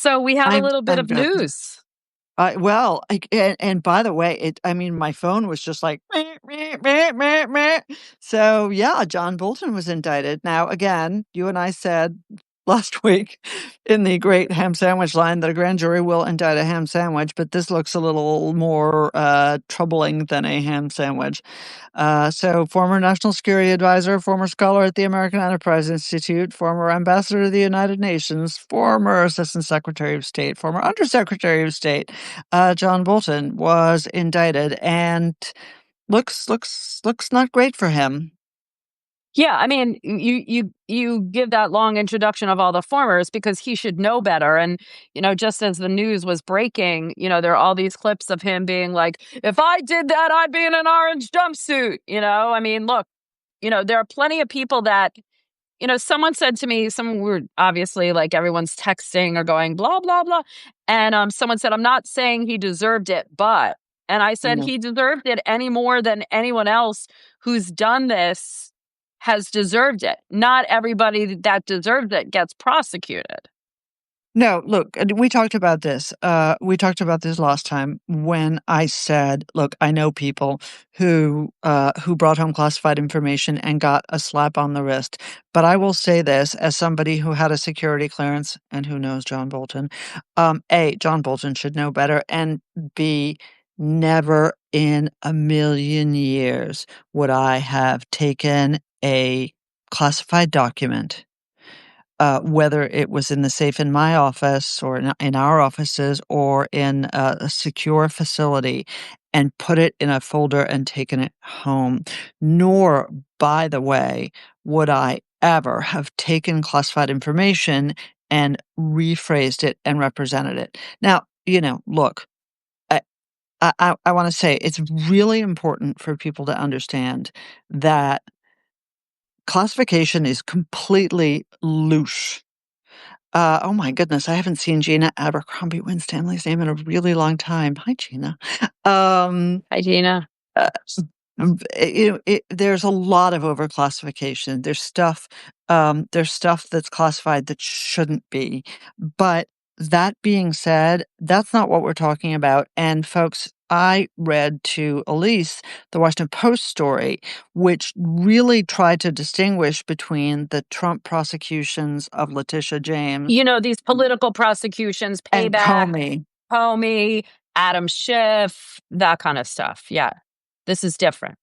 So we have a little bit I'm of good. news. Well, and by the way, I mean, my phone was just like, meh, meh, meh, meh, meh. So yeah, John Bolton was indicted. Now, again, you and I said last week in the great ham sandwich line that a grand jury will indict a ham sandwich, but this looks a little more troubling than a ham sandwich. So, former National Security Advisor, former scholar at the American Enterprise Institute, former ambassador to the United Nations, former Assistant Secretary of State, former Undersecretary of State, John Bolton was indicted, and looks not great for him. Yeah, I mean, you give that long introduction of all the formers because he should know better. And just as the news was breaking, there are all these clips of him being like, "If I did that, I'd be in an orange jumpsuit." I mean, look, there are plenty of people that someone said to me, some were obviously like everyone's texting or going blah blah blah, and someone said, "I'm not saying he deserved it, but," and I said No. he deserved it any more than anyone else who's done this has deserved it. Not everybody that deserves it gets prosecuted. No, look, we talked about this. We talked about this last time when I said, look, I know people who brought home classified information and got a slap on the wrist. But I will say this as somebody who had a security clearance and who knows John Bolton. A, John Bolton should know better, and B, never in a million years would I have taken a classified document, whether it was in the safe in my office or in our offices or in a secure facility, and put it in a folder and taken it home. Nor, by the way, would I ever have taken classified information and rephrased it and represented it. Now, look, I want to say it's really important for people to understand that classification is completely loose. Oh my goodness, I haven't seen Gina Abercrombie Winstanley's name in a really long time. Hi, Gina. Hi, Gina. Uh, there's a lot of overclassification. There's stuff that's classified that shouldn't be. But that being said, that's not what we're talking about. And folks, I read to Elise the Washington Post story, which really tried to distinguish between the Trump prosecutions of Letitia James These political prosecutions, and payback, Comey, Adam Schiff, that kind of stuff. Yeah, this is different.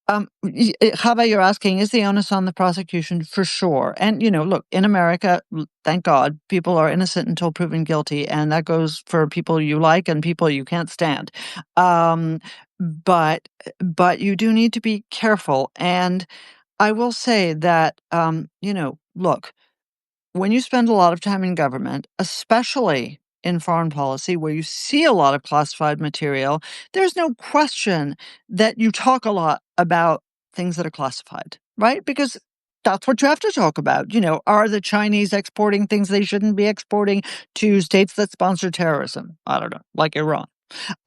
How about you're asking, is the onus on the prosecution? For sure. And, look, in America, thank God, people are innocent until proven guilty. And that goes for people you like and people you can't stand. But you do need to be careful. And I will say that, look, when you spend a lot of time in government, especially in foreign policy, where you see a lot of classified material, there's no question that you talk a lot about things that are classified, right? Because that's what you have to talk about. Are the Chinese exporting things they shouldn't be exporting to states that sponsor terrorism? I don't know, like Iran.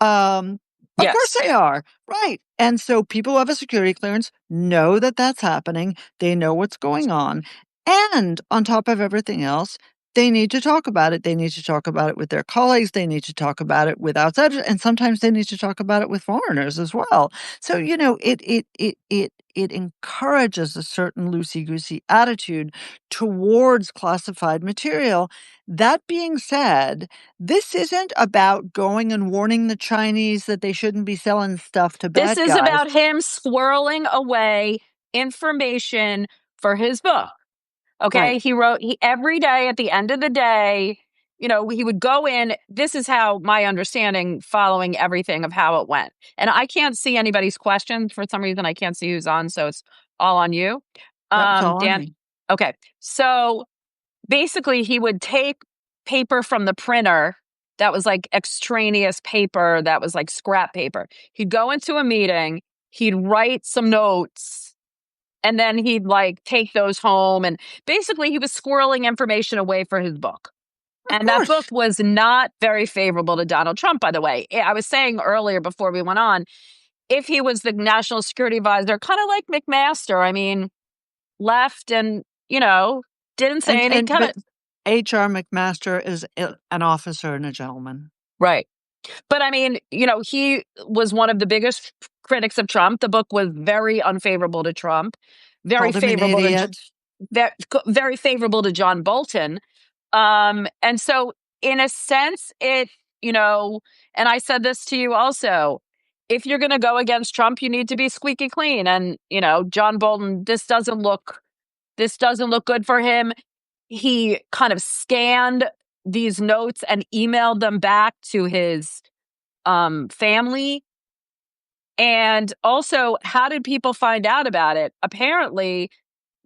Of course they are, right? And so people who have a security clearance know that that's happening. They know what's going on. And on top of everything else, they need to talk about it. They need to talk about it with their colleagues. They need to talk about it with outsiders, and sometimes they need to talk about it with foreigners as well. So it encourages a certain loosey-goosey attitude towards classified material. That being said, this isn't about going and warning the Chinese that they shouldn't be selling stuff to bad guys. This is about him squirreling away information for his book. Okay. Right. He wrote every day at the end of the day, he would go in. This is how my understanding following everything of how it went. And I can't see anybody's questions. For some reason, I can't see who's on. So it's all on you. That's all on Dan. me. Okay. So basically, he would take paper from the printer that was like extraneous paper, that was like scrap paper. He'd go into a meeting, he'd write some notes, and then he'd like take those home. And basically, he was squirreling information away for his book. And that book was not very favorable to Donald Trump, by the way. I was saying earlier before we went on, if he was the national security advisor, kind of like McMaster, I mean, left and, didn't say anything. H.R. McMaster is an officer and a gentleman. Right. But I mean, he was one of the biggest critics of Trump. The book was very unfavorable to Trump, very Called him an favorable to idiot. very favorable to John Bolton. And so in a sense, and I said this to you also, if you're going to go against Trump, you need to be squeaky clean. And, John Bolton, this doesn't look good for him. He kind of scanned these notes and emailed them back to his family. And also, how did people find out about it? Apparently,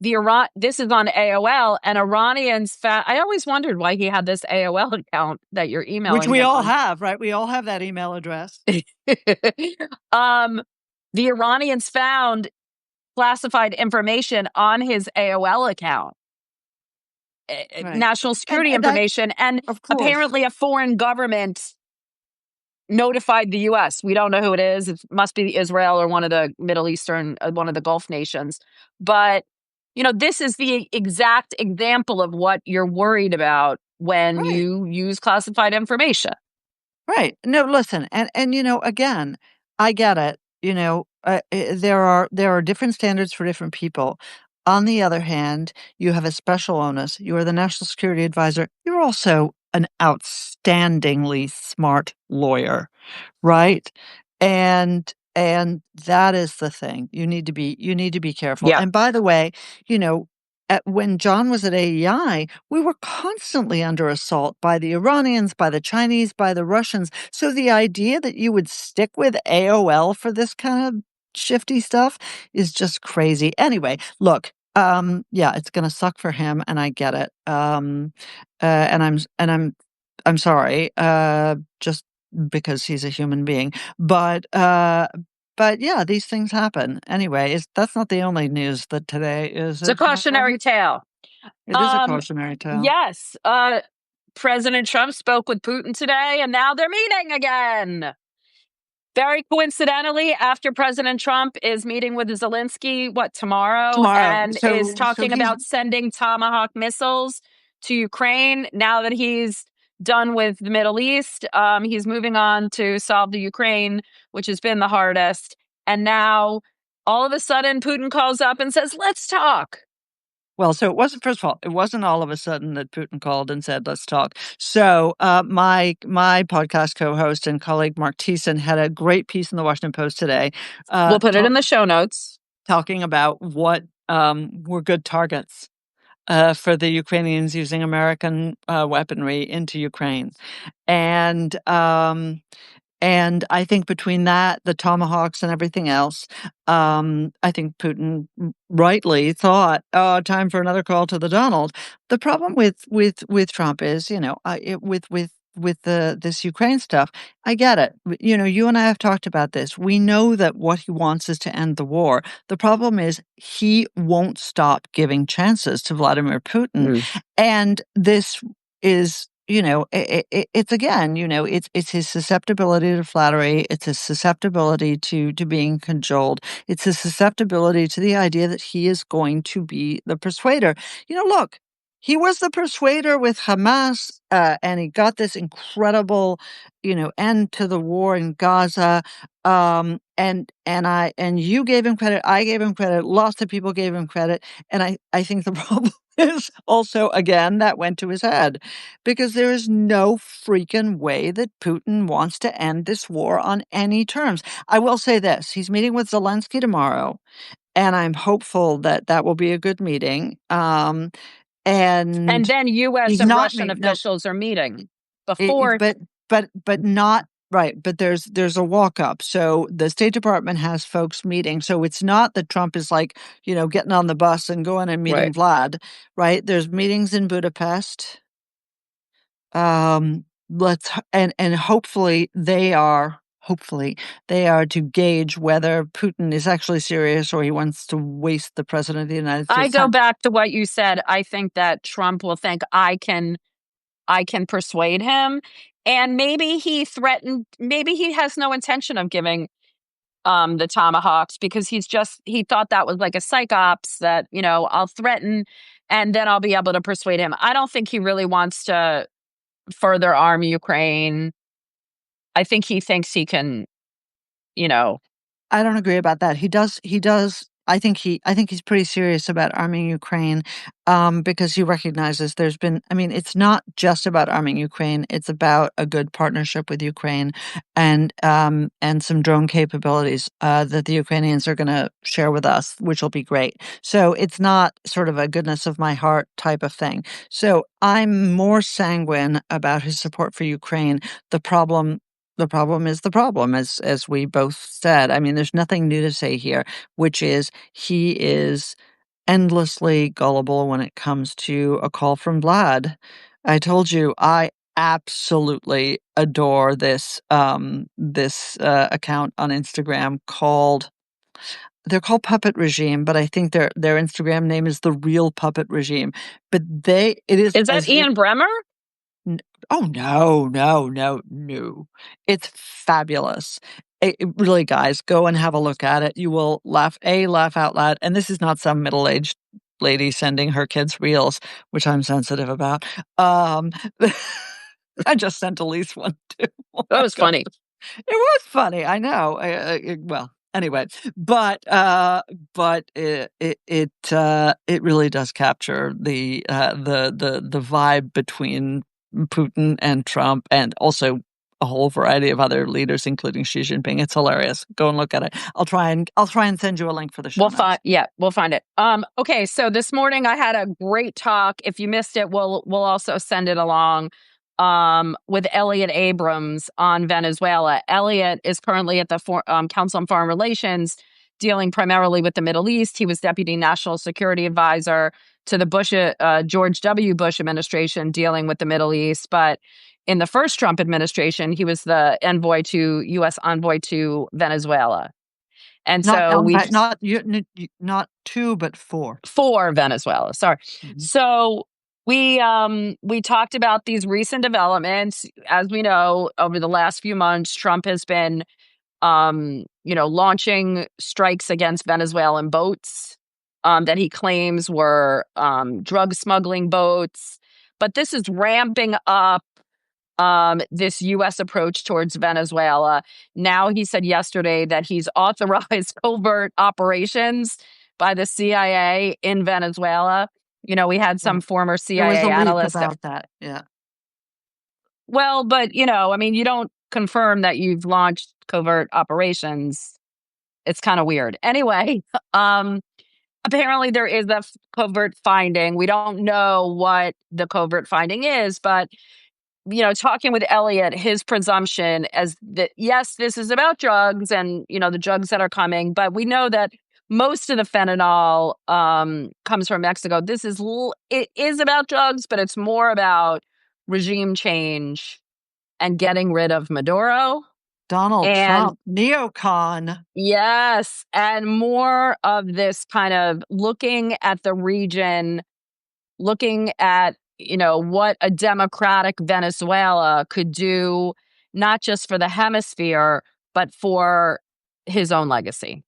this is on AOL, and Iranians found. I always wondered why he had this AOL account that you're emailing, which we him all on. have, right? We all have that email address. The Iranians found classified information on his AOL account, Right. national security And information, and of course, apparently a foreign government notified the U.S. We don't know who it is. It must be Israel or one of the Middle Eastern, one of the Gulf nations. But, this is the exact example of what you're worried about when right. you use classified information. Right. No, listen, and again, I get it. There are different standards for different people. On the other hand, you have a special onus. You are the national security advisor. You're also an outstandingly smart lawyer, right? And that is the thing. You need to be careful. Yeah. And by the way, when John was at AEI, we were constantly under assault by the Iranians, by the Chinese, by the Russians. So the idea that you would stick with AOL for this kind of shifty stuff is just crazy. Anyway, look, yeah, it's going to suck for him, and I get it. And I'm sorry, just because he's a human being, but yeah, these things happen. Anyway, that's not the only news that today is. It's a cautionary tale. It is a cautionary tale. Yes. President Trump spoke with Putin today, and now they're meeting again. Very coincidentally, after President Trump is meeting with Zelensky, tomorrow? And is talking about sending Tomahawk missiles to Ukraine. Now that he's done with the Middle East, he's moving on to solve the Ukraine, which has been the hardest. And now, all of a sudden, Putin calls up and says, let's talk. Well, so it wasn't, first of all, it wasn't all of a sudden that Putin called and said, let's talk. So my podcast co-host and colleague, Mark Thiessen, had a great piece in the Washington Post today. We'll put it in the show notes. Talking about what were good targets for the Ukrainians using American weaponry into Ukraine. And I think between that, the Tomahawks and everything else, I think Putin rightly thought, "Oh, time for another call to the Donald." The problem with Trump is, with this Ukraine stuff, I get it. You and I have talked about this. We know that what he wants is to end the war. The problem is he won't stop giving chances to Vladimir Putin, and this is. It's again, it's his susceptibility to flattery. It's his susceptibility to being cajoled. It's his susceptibility to the idea that he is going to be the persuader. Look, he was the persuader with Hamas, and he got this incredible, end to the war in Gaza. And you gave him credit. I gave him credit. Lots of people gave him credit. And I think the problem is also, again, that went to his head, because there is no freaking way that Putin wants to end this war on any terms. I will say this. He's meeting with Zelensky tomorrow, and I'm hopeful that that will be a good meeting. And then U.S. and Russian officials are meeting before. But not right. But there's a walk up. So the State Department has folks meeting. So it's not that Trump is getting on the bus and going and meeting Vlad. Right. There's meetings in Budapest. And hopefully they are to gauge whether Putin is actually serious or he wants to waste the president of the United States. I go back to what you said. I think that Trump will think I can persuade him. And maybe he has no intention of giving the Tomahawks, because he thought that was like a psych ops that, I'll threaten and then I'll be able to persuade him. I don't think he really wants to further arm Ukraine. I think he thinks he can, you know. I don't agree about that. He does. I think he's pretty serious about arming Ukraine, because he recognizes there's been. I mean, it's not just about arming Ukraine. It's about a good partnership with Ukraine, and some drone capabilities that the Ukrainians are going to share with us, which will be great. So it's not sort of a goodness of my heart type of thing. So I'm more sanguine about his support for Ukraine. The problem the problem is the problem, as we both said. I mean, there's nothing new to say here, which is he is endlessly gullible when it comes to a call from Vlad. I told you I absolutely adore this account on Instagram called they're called Puppet Regime, but I think their Instagram name is The Real Puppet Regime. But it is Is that as if Ian Bremmer? N oh, no, no, no, no. It's fabulous. Really, guys, go and have a look at it. You will laugh out loud, and this is not some middle-aged lady sending her kids reels, which I'm sensitive about. Um, I just sent Elise one too. Oh That my was god. funny. It was funny, I know. Well, anyway, but it really does capture the vibe between Putin and Trump, and also a whole variety of other leaders, including Xi Jinping. It's hilarious. Go and look at it. I'll try and send you a link for the show notes. We'll find it. Okay, so this morning I had a great talk. If you missed it, we'll also send it along with Elliot Abrams on Venezuela. Elliot is currently at the Council on Foreign Relations, dealing primarily with the Middle East. He was Deputy National Security Advisor to the George W. Bush administration, dealing with the Middle East. But in the first Trump administration, he was the U.S. envoy to Venezuela. And Not so we not two, but four. for Venezuela. Sorry. Mhm. So we talked about these recent developments. As we know, over the last few months, Trump has been launching strikes against Venezuelan boats that he claims were drug smuggling boats. But this is ramping up this U.S. approach towards Venezuela. Now, he said yesterday that he's authorized covert operations by the CIA in Venezuela. We had some Right. former There was CIA a leak analyst. about that. Yeah. Well, but, I mean, you don't confirm that you've launched covert operations. It's kind of weird. Anyway, apparently there is a covert finding. We don't know what the covert finding is, but talking with Elliot, his presumption as that, yes, this is about drugs and, the drugs that are coming, but we know that most of the fentanyl comes from Mexico. It is about drugs, but it's more about regime change and getting rid of Maduro. Donald And Trump, neocon. yes, and more of this kind of looking at the region, looking at what a democratic Venezuela could do, not just for the hemisphere, but for his own legacy.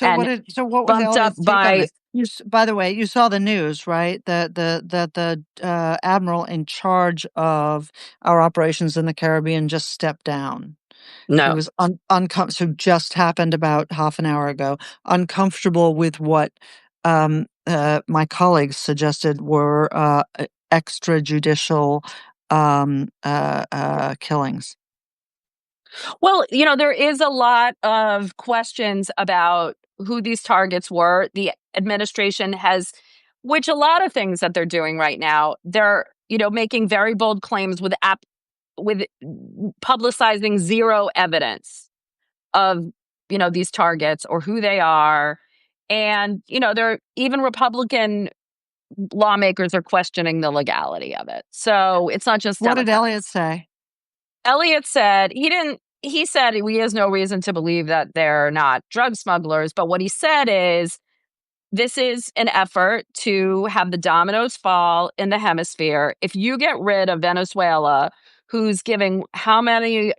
And What was bumped up Elliot's take on by this? By the way, you saw the news, right? That the admiral in charge of our operations in the Caribbean just stepped down. He no. was so just happened about half an hour ago. Uncomfortable with what my colleagues suggested were extrajudicial killings. Well, there is a lot of questions about who these targets were. The administration has, which a lot of things that they're doing right now, they're, making very bold claims with publicizing zero evidence of, these targets or who they are. And, there even Republican lawmakers are questioning the legality of it. So it's not just What did Elliot Democrats. say? Elliot said he said he has no reason to believe that they're not drug smugglers. But what he said is this is an effort to have the dominoes fall in the hemisphere. If you get rid of Venezuela, who's giving how many,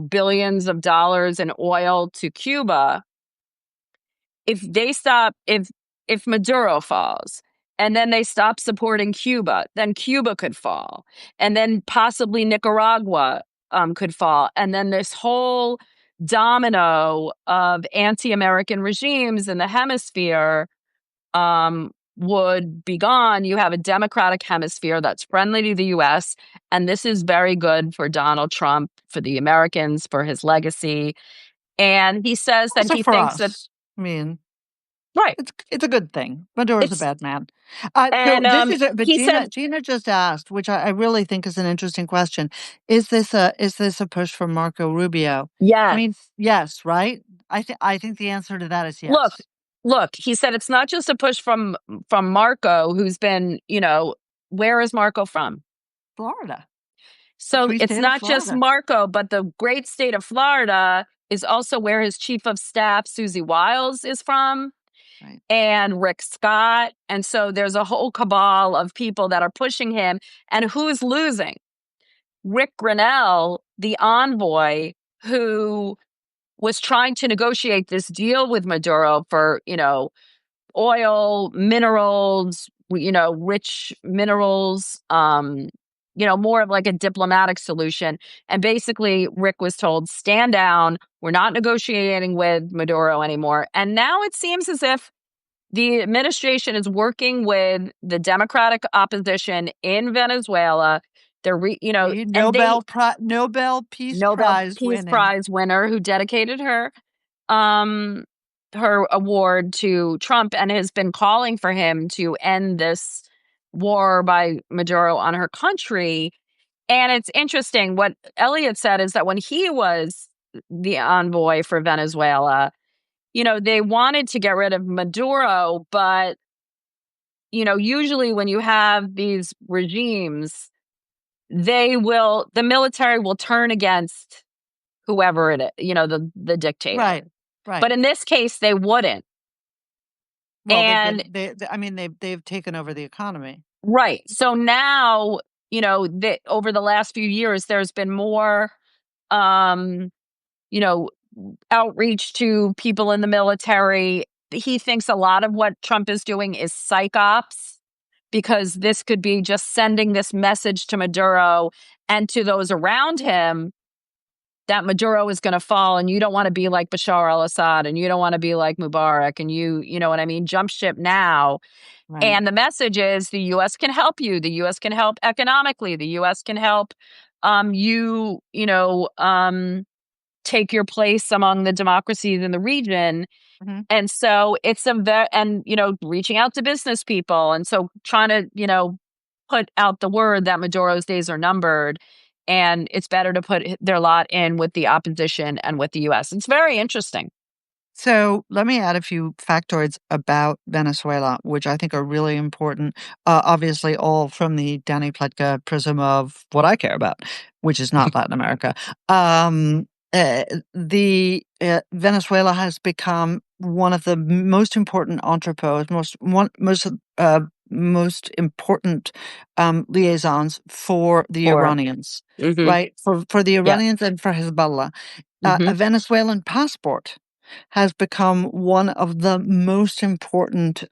billions of dollars in oil to Cuba, if they stop, if Maduro falls, and then they stop supporting Cuba, then Cuba could fall, and then possibly Nicaragua could fall, and then this whole domino of anti-American regimes in the hemisphere would be gone. You have a democratic hemisphere that's friendly to the US, and this is very good for Donald Trump, for the Americans, for his legacy. And he says that Also he for thinks that, us. I mean, right, it's a good thing. Maduro's a it's, bad man. So and this is but he said, Gina just asked, which I really think is an interesting question. Is this a push from Marco Rubio? I yes, mean, yes, right? I think the answer to that is look, yes. look, he said it's not just a push from Marco, who's been, where is Marco from? Florida, the So free it's state of not just Florida. Marco, but the great state of Florida is also where his chief of staff, Susie Wiles, is from, Right. and Rick Scott. And so there's a whole cabal of people that are pushing him. And who's losing? Rick Grinnell, the envoy, who was trying to negotiate this deal with Maduro for, oil, minerals, rich minerals, more of like a diplomatic solution. And basically, Rick was told, stand down. We're not negotiating with Maduro anymore. And now it seems as if the administration is working with the Democratic opposition in Venezuela. The And they Nobel Peace Nobel Prize Peace winning. Prize winner who dedicated um her award to Trump and has been calling for him to end this war by Maduro on her country. And it's interesting what Elliot said is that when he was the envoy for Venezuela, they wanted to get rid of Maduro, but usually when you have these regimes, the military will turn against whoever it is, the dictator. Right. Right. But in this case, they wouldn't. Well, And I mean, they've taken over the economy. right. So now, over the last few years, there's been more, um, you know, outreach to people in the military. He thinks a lot of what Trump is doing is psych ops because this could be just sending this message to Maduro and to those around him that Maduro is going to fall and you don't want to be like Bashar al-Assad and you don't want to be like Mubarak and you know what I mean? Jump ship now. Right. And the message is the U.S. can help you. The U.S. can help economically. The U.S. can help take your place among the democracies in the region. Hmm. And so it's reaching out to business people. And so trying to, put out the word that Maduro's days are numbered. And it's better to put their lot in with the opposition and with the U.S. It's very interesting. So let me add a few factoids about Venezuela, which I think are really important. Obviously, all from the Danny Pletka prism of what I care about, which is not Latin America. The Venezuela has become one of the most important entrepôts, most important liaisons for the Or, Iranians, hmm right? For the yeah, Iranians and for Hezbollah. hmm A Venezuelan passport has become one of the most important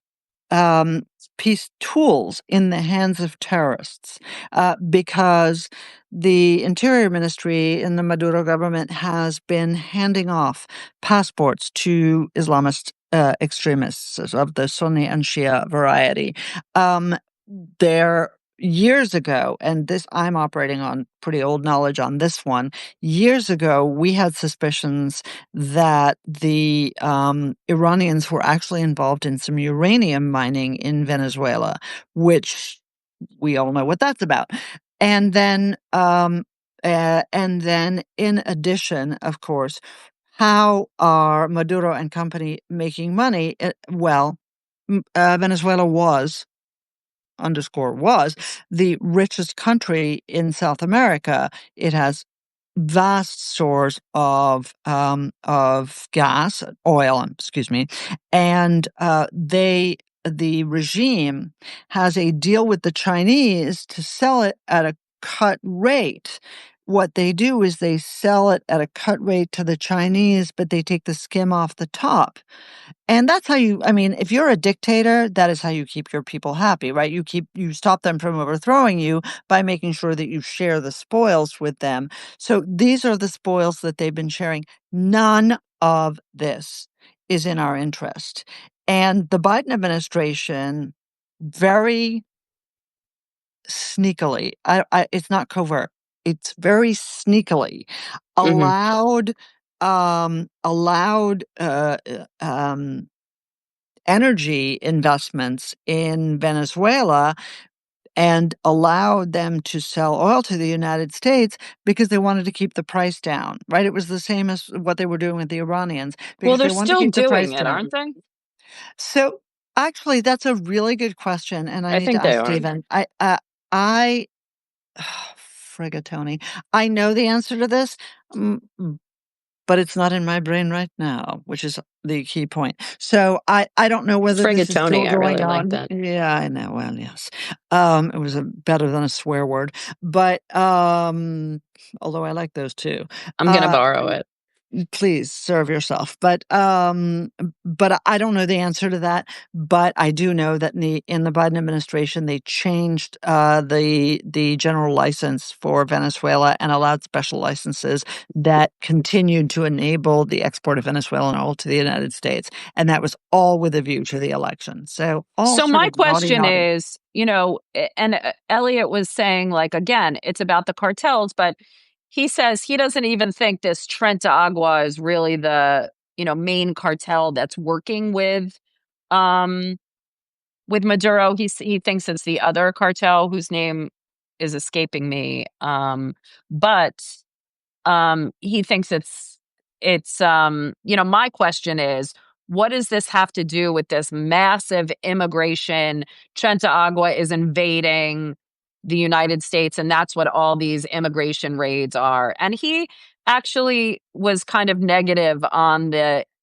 peace tools in the hands of terrorists because the Interior Ministry in the Maduro government has been handing off passports to Islamist extremists of the Sunni and Shia variety. There years ago, and this I'm operating on pretty old knowledge on this one. Years ago, we had suspicions that the Iranians were actually involved in some uranium mining in Venezuela, which we all know what that's about. And then, in addition, of course, how are Maduro and company making money? Venezuela was the richest country in South America. It has vast stores of gas, oil, excuse me, and the regime has a deal with the Chinese to sell it at a cut rate, what they do is they sell it at a cut rate to the Chinese, but they take the skim off the top. And that's how I mean, if you're a dictator, that is how you keep your people happy, right? You stop them from overthrowing you by making sure that you share the spoils with them. So these are the spoils that they've been sharing. None of this is in our interest. And the Biden administration very sneakily, it's not covert, it's very sneakily Hmm. allowed allowed energy investments in Venezuela and allowed them to sell oil to the United States because they wanted to keep the price down, right? It was the same as what they were doing with the Iranians Well, because they're they wanted to still keep the doing price it, down. aren't they? So actually, that's a really good question, and I I need to think they ask are. Stephen. I Frigatoni. I know the answer to this, mm, but it's not in my brain right now, which is the key point. So I don't know whether this is still Frigatoni, I going really like on. that. Yeah, I know. Well, yes. It was better than a swear word, but although I like those too. I'm gonna Uh, borrow it. Please serve yourself. But I don't know the answer to that. But I do know that in the Biden administration, they changed the general license for Venezuela and allowed special licenses that continued to enable the export of Venezuelan oil to the United States, and that was all with a view to the election. So all So sort my of naughty, question naughty. is, and Elliot was saying, like, again, it's about the cartels, but he says he doesn't even think this Trent Agua is really the, main cartel that's working um, with Maduro. He thinks it's the other cartel whose name is escaping me. But he thinks it's my question is, what does this have to do with this massive immigration? Trenta Agua is invading the United States, and that's what all these immigration raids are. And he actually was kind of negative on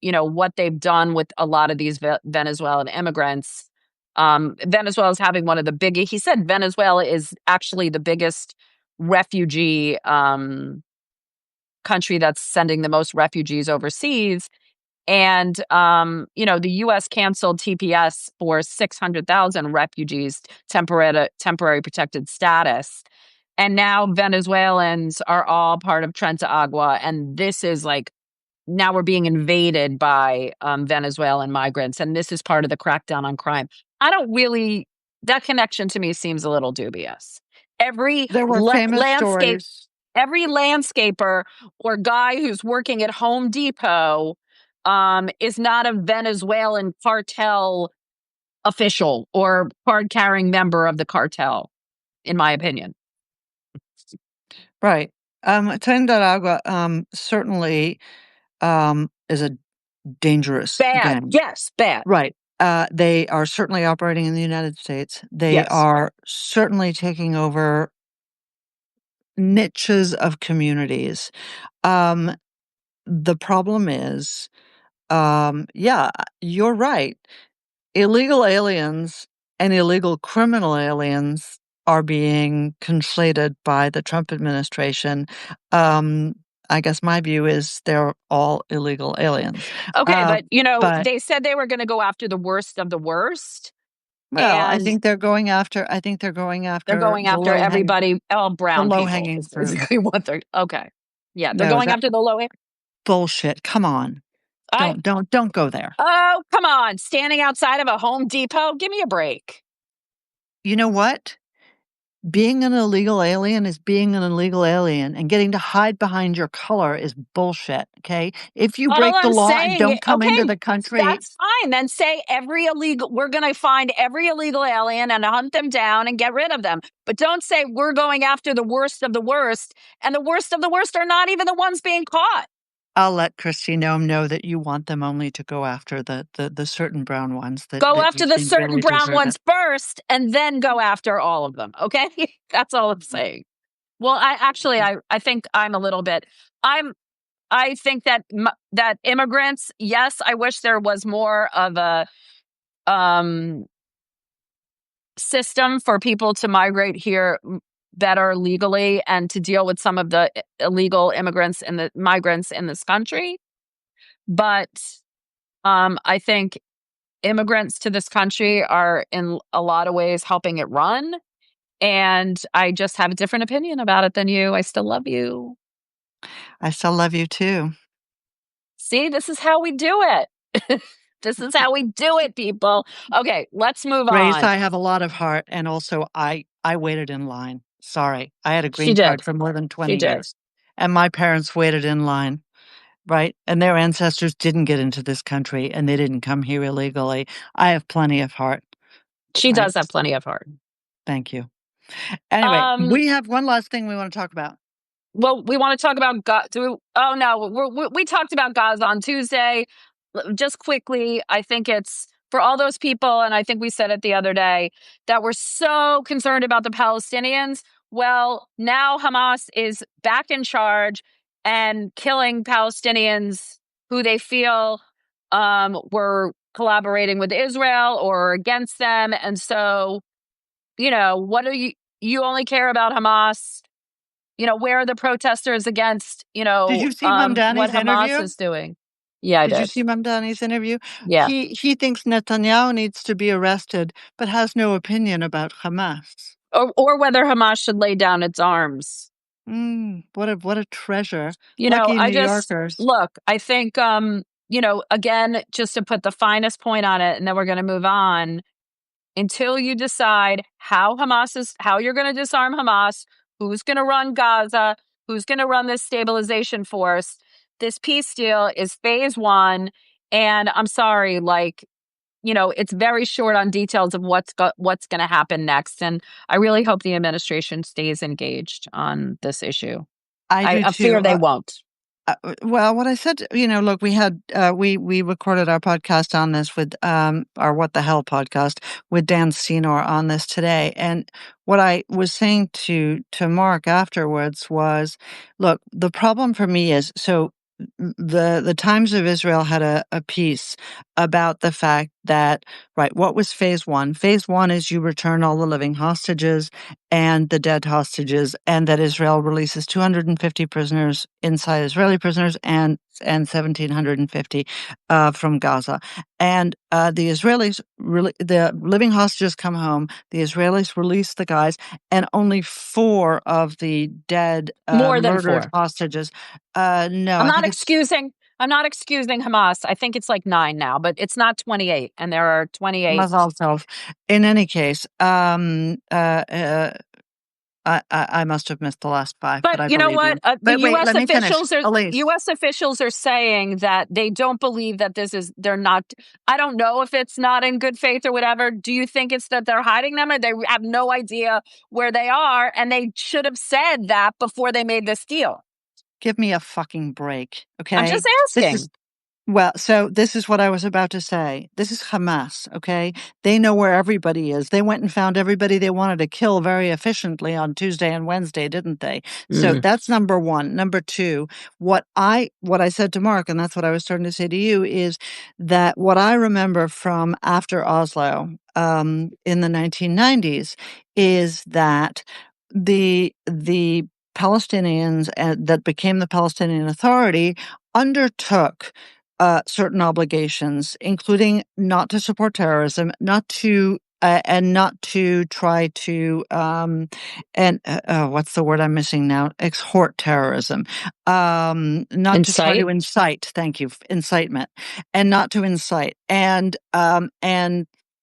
what they've done with a lot of these Venezuelan immigrants. Venezuela is having one of the biggest, he said Venezuela is actually the biggest refugee country that's sending the most refugees overseas. And, the US canceled TPS for 600,000 refugees, temporary protected status. And now Venezuelans are all part of Trenta Agua. And this is like, now we're being invaded by Venezuelan migrants. And this is part of the crackdown on crime. I don't really, that connection to me seems a little dubious. Every There were famous landscape stories. Every landscaper or guy who's working at Home Depot is not a Venezuelan cartel official or card-carrying member of the cartel, in my opinion. Right. Agua certainly is a dangerous Bad. gang. Yes, bad. Right. They are certainly operating in the United States. They Yes. are certainly taking over niches of communities. Um, the problem is, yeah, you're right. Illegal aliens and illegal criminal aliens are being conflated by the Trump administration. Um, I guess my view is they're all illegal aliens. Okay, Uh, but but they said they were going to go after the worst of the worst, Well, and I think they're going they're after going after everybody, all the brown people low-hanging is fruit. basically what they're okay. Yeah, they're No, going that after the low end. bullshit. Come on. I Don't go there. Oh, come on. Standing outside of a Home Depot? Give me a break. You know what? Being an illegal alien is being an illegal alien, and getting to hide behind your color is bullshit, okay? If you All break the I'm law and saying, don't come into okay, the country, that's fine. Then say we're going to find every illegal alien and hunt them down and get rid of them. But don't say we're going after the worst of the worst. And the worst of the worst are not even the ones being caught. I'll let Christy Nome know that you want them only to go after the certain brown ones Go that you after the think certain really brown deserve it. ones first and then go after all of them. Okay. That's all I'm saying. Well, I think I'm a little bit, I think that that immigrants, yes, I wish there was more of a um, system for people to migrate here better legally and to deal with some of the illegal immigrants and the migrants in this country. But I think immigrants to this country are in a lot of ways helping it run. And I just have a different opinion about it than you. I still love you. I still love you too. See, this is how we do it. This is how we do it, people. Okay, let's move Grace, on. I have a lot of heart, and also I waited in line. Sorry, I had a She green card did. for more than She 20 did. years, and my parents waited in line, right? And their ancestors didn't get into this country, and they didn't come here illegally. I have plenty of heart, She right? does have plenty of heart. Thank you. Anyway, Um, we have one last thing we want to talk about. well, we want to talk about oh no, we talked about Gaza on Tuesday. Just quickly, I think it's for all those people, and I think we said it the other day, that were so concerned about the Palestinians. Well, now Hamas is back in charge and killing Palestinians who they feel were collaborating with Israel or against them. And so, what are you only care about Hamas? Where are the protesters against, Did you see what Mamdani's Hamas interview? is doing? Yeah, I Did you did. see Mamdani's interview? Yeah. He thinks Netanyahu needs to be arrested, but has no opinion about Hamas. Or whether Hamas should lay down its arms. What a treasure. Lucky I New just Yorkers. look, I think again, just to put the finest point on it, and then we're gonna move on. Until you decide how you're gonna disarm Hamas, who's gonna run Gaza, who's gonna run this stabilization force, this peace deal is phase one. And I'm sorry, it's very short on details of what's going to happen next. And I really hope the administration stays engaged on this issue. I do I fear too. they won't. Well, what I said, look, we had we recorded our podcast on this with our What the Hell podcast with Dan Senor on this today, and what I was saying to Mark afterwards was, look, the problem for me is the Times of Israel had a piece about the fact that, right, what was phase one? Phase one is you return all the living hostages and the dead hostages, and that Israel releases 250 prisoners inside Israeli prisoners and 1,750 from Gaza. And the Israelis, the living hostages come home. The Israelis release the guys, and only 4 of the dead, More than murdered 4. hostages. No, I'm I not think it's excusing. I'm not excusing Hamas. I think it's like 9 now, but it's not 28, and there are 28. Mazal Tov. In any case, I must have missed the last 5, but But I you know believe what? you. But wait, let me finish. Elise, U.S. officials are saying that they don't believe that they're not. I don't know if it's not in good faith or whatever. Do you think it's that they're hiding them, or they have no idea where they are, and they should have said that before they made this deal? give me a fucking break, I'm okay? just This asking. is Well, so this is what I was about to say. This is Hamas, okay? They know where everybody is. They went and found everybody they wanted to kill very efficiently on Tuesday and Wednesday, didn't they? So Mm. that's number one. Number two, what I said to Mark, and that's what I was starting to say to you, is that what I remember from after Oslo in the 1990s is that the Palestinians that became the Palestinian Authority undertook certain obligations, including not to support terrorism, not to and not to try to and what's the word I'm missing now? Exhort terrorism. Not to try to Incite? incite. Thank you, incitement, and not to incite. And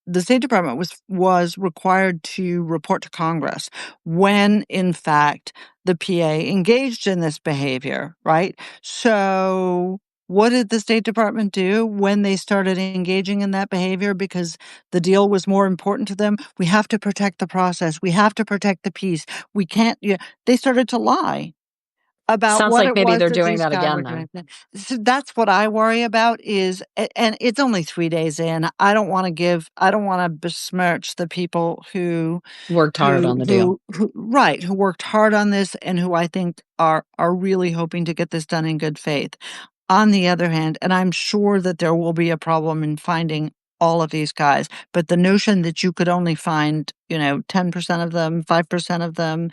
the State Department was required to report to Congress when, in fact, the PA engaged in this behavior. Right. So what did the State Department do when they started engaging in that behavior because the deal was more important to them? We have to protect the process. We have to protect the peace. We can't. They started to lie about Sounds what like it maybe was they're that doing these that guys again were then. doing. So that's what I worry about and it's only 3 days in. I don't want to besmirch the people Worked hard on the deal. who worked hard on this and who I think are really hoping to get this done in good faith. On the other hand, and I'm sure that there will be a problem in finding all of these guys. But the notion that you could only find, 10% of them, 5% of them,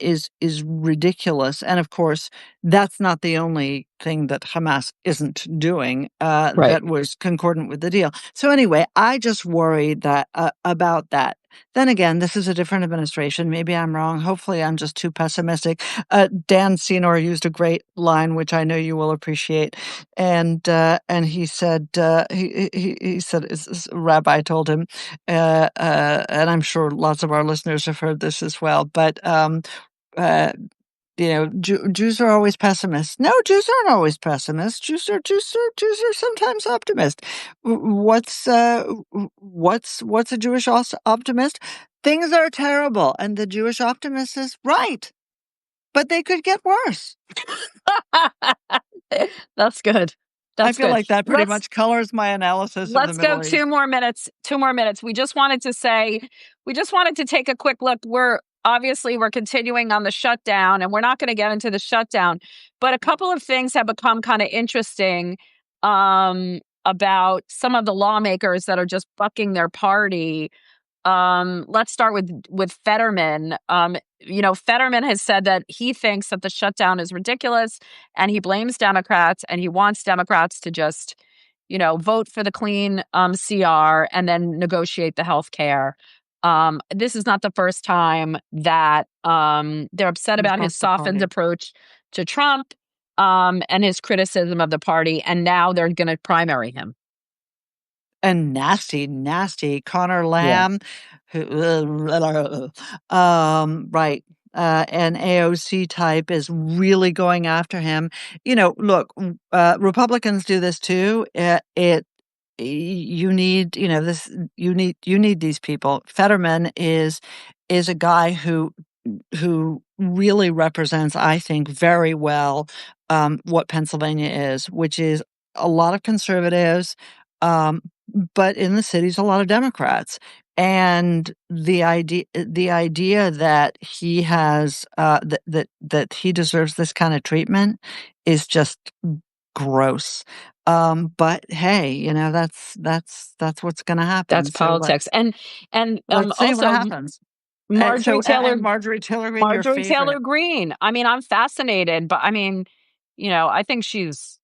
is ridiculous. And of course, that's not the only thing that Hamas isn't doing Right. that was concordant with the deal. So anyway, I just worry that about that. Then again, this is a different administration. Maybe I'm wrong. Hopefully, I'm just too pessimistic. Dan Senor used a great line, which I know you will appreciate, and he said he said his rabbi told him, and I'm sure lots of our listeners have heard this as well, but. Uh, Jews are always pessimists. No, Jews aren't always pessimists. Jews are sometimes optimists. What's a Jewish optimist? Things are terrible, and the Jewish optimist is right, but they could get worse. That's good. I That's feel good. like that pretty much colors my analysis of the Let's go Middle East. 2 more minutes. We just wanted to take a quick look. We're continuing on the shutdown, and we're not going to get into the shutdown, but a couple of things have become kind of interesting about some of the lawmakers that are just bucking their party. Let's start with Fetterman. Fetterman has said that he thinks that the shutdown is ridiculous, and he blames Democrats, and he wants Democrats to just, vote for the clean CR and then negotiate the health care. This is not the first time that they're upset about his softened approach to Trump and his criticism of the party, and now they're going to primary him. And nasty Connor Lamb, right, an AOC type is really going after him. Look, Republicans do this too. You need, this. You need these people. Fetterman is a guy who really represents, I think, very well what Pennsylvania is, which is a lot of conservatives. But in the cities, a lot of Democrats, and the idea that he has that he deserves this kind of treatment is just gross. But hey, that's what's going to happen. That's politics, and let's see what also happens. Marjorie Taylor Green, your favorite. Taylor Greene. I mean, I'm fascinated, but I mean, I think she's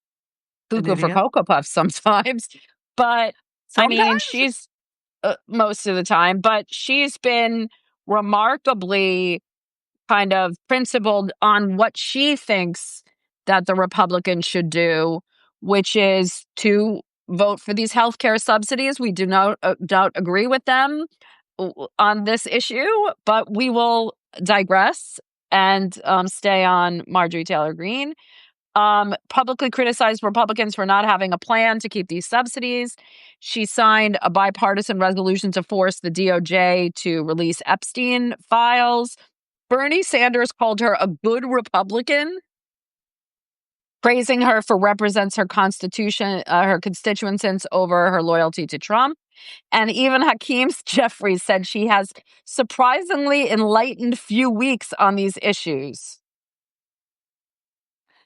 cuckoo for Cocoa Puffs sometimes. But I mean, she's most of the time, but she's been remarkably kind of principled on what she thinks that the Republicans should do, which is to vote for these healthcare subsidies. We do not don't agree with them on this issue, but we will digress and stay on Marjorie Taylor Greene. Publicly criticized Republicans for not having a plan to keep these subsidies. She signed a bipartisan resolution to force the DOJ to release Epstein files. Bernie Sanders called her a good Republican, praising her for represents her her constituents over her loyalty to Trump. And even Hakeem Jeffries said she has surprisingly enlightened weeks on these issues.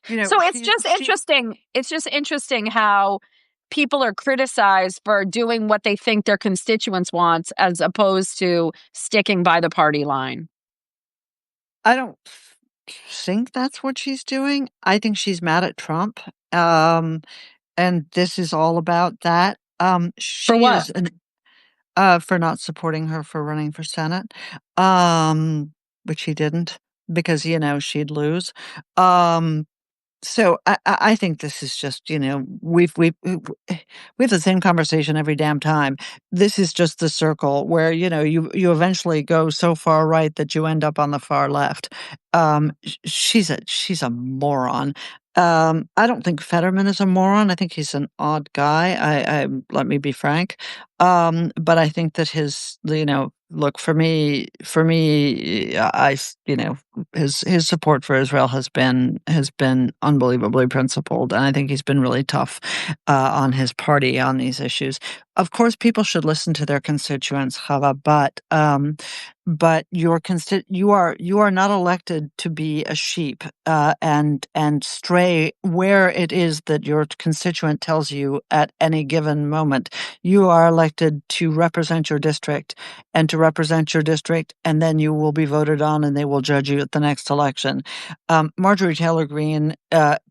So it's just interesting. It's just interesting how people are criticized for doing what they think their constituents want, as opposed to sticking by the party line. I don't think that's what she's doing. I think she's mad at Trump. And this is all about that. For what? For not supporting her for running for Senate. Which he didn't, because she'd lose. So I think this is just, we have the same conversation every damn time. This is just the circle where, you eventually go so far right that you end up on the far left. She's a moron. I don't think Fetterman is a moron. I think he's an odd guy. I let me be frank. But I think that his, look, for me, his support for Israel has been unbelievably principled, and I think he's been really tough on his party on these issues. of course, people should listen to their constituents, Chava, but you are not elected to be a sheep and stray where it is that your constituent tells you at any given moment. You are elected to represent your district, and then you will be voted on, and they will judge you at the next election. Marjorie Taylor Greene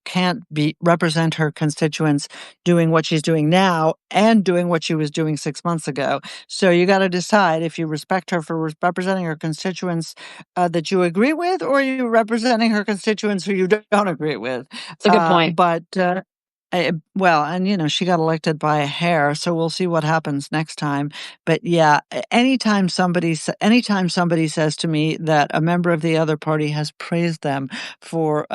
can't represent her constituents doing what she's doing now and doing what she was doing 6 months ago. So you got to decide if you respect her for representing her constituents that you agree with, or are you representing her constituents who you don't agree with. It's a good point. Well, and she got elected by a hair, so we'll see what happens next time. But yeah, anytime somebody says to me that a member of the other party has praised them for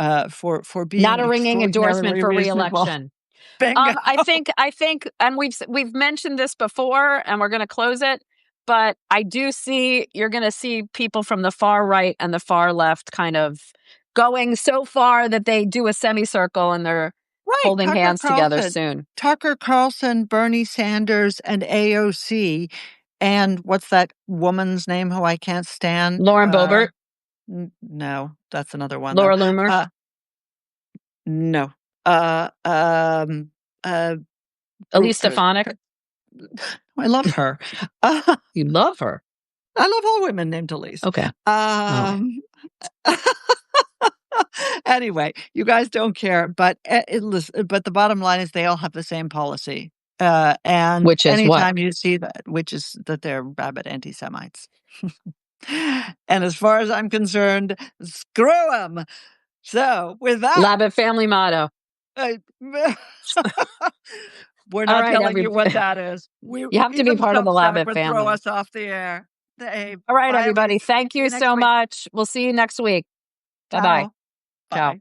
being not a ringing endorsement for reasonable. re-election. Bingo. I think, and we've mentioned this before, and we're going to close it. But I do see you're going to see people from the far right and the far left kind of going so far that they do a semicircle and they're holding hands together soon. Tucker Carlson, Bernie Sanders, and AOC, and what's that woman's name who I can't stand? Lauren Boebert. No, that's another one. Laura Loomer. No. Elise Stefanik. I love her. You love her. I love all women named Elise. Okay. Anyway, you guys don't care, but the bottom line is they all have the same policy. And which is anytime you see that, which is that they're rabid anti-Semites. And as far as I'm concerned, screw them. So with that, Labbit family motto. We're not telling you what that is. You have to be part of the Labbit family. Throw us off the air. All right, everybody. Thank you so much. We'll see you next week. Bye-bye. Ciao.